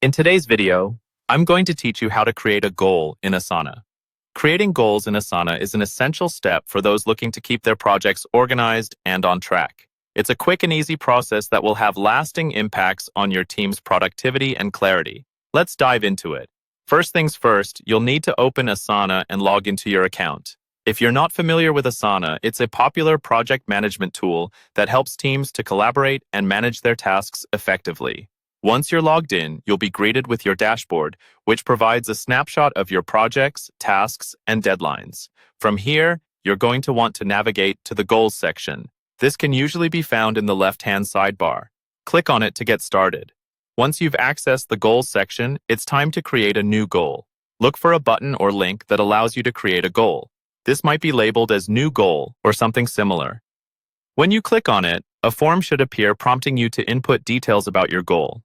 In today's video, I'm going to teach you how to create a goal in Asana. Creating goals in Asana is an essential step for those looking to keep their projects organized and on track. It's a quick and easy process that will have lasting impacts on your team's productivity and clarity. Let's dive into it. First things first, you'll need to open Asana and log into your account. If you're not familiar with Asana, it's a popular project management tool that helps teams to collaborate and manage their tasks effectively. Once you're logged in, you'll be greeted with your dashboard, which provides a snapshot of your projects, tasks, and deadlines. From here, you're going to want to navigate to the Goals section. This can usually be found in the left-hand sidebar. Click on it to get started. Once you've accessed the Goals section, it's time to create a new goal. Look for a button or link that allows you to create a goal. This might be labeled as New Goal or something similar. When you click on it, a form should appear prompting you to input details about your goal.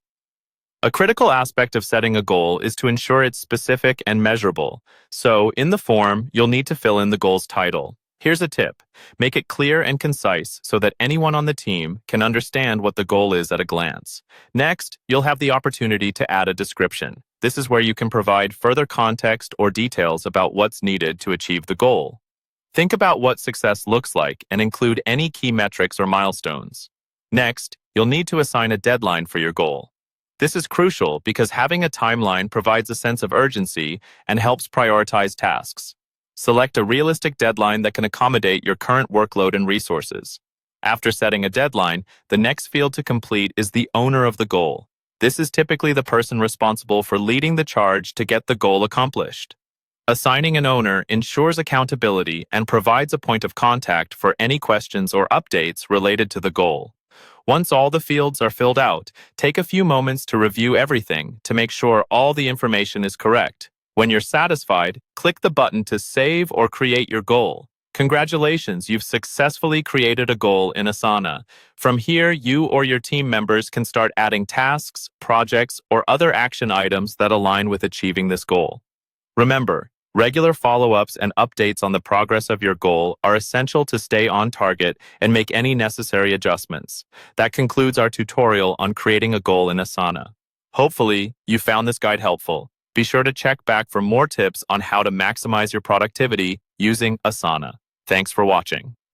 A critical aspect of setting a goal is to ensure it's specific and measurable. So, in the form, you'll need to fill in the goal's title. Here's a tip. Make it clear and concise so that anyone on the team can understand what the goal is at a glance. Next, you'll have the opportunity to add a description. This is where you can provide further context or details about what's needed to achieve the goal. Think about what success looks like and include any key metrics or milestones. Next, you'll need to assign a deadline for your goal. This is crucial because having a timeline provides a sense of urgency and helps prioritize tasks. Select a realistic deadline that can accommodate your current workload and resources. After setting a deadline, the next field to complete is the owner of the goal. This is typically the person responsible for leading the charge to get the goal accomplished. Assigning an owner ensures accountability and provides a point of contact for any questions or updates related to the goal. Once all the fields are filled out, take a few moments to review everything to make sure all the information is correct. When you're satisfied, click the button to save or create your goal. Congratulations, you've successfully created a goal in Asana. From here, you or your team members can start adding tasks, projects, or other action items that align with achieving this goal. Remember, regular follow-ups and updates on the progress of your goal are essential to stay on target and make any necessary adjustments. That concludes our tutorial on creating a goal in Asana. Hopefully, you found this guide helpful. Be sure to check back for more tips on how to maximize your productivity using Asana. Thanks for watching.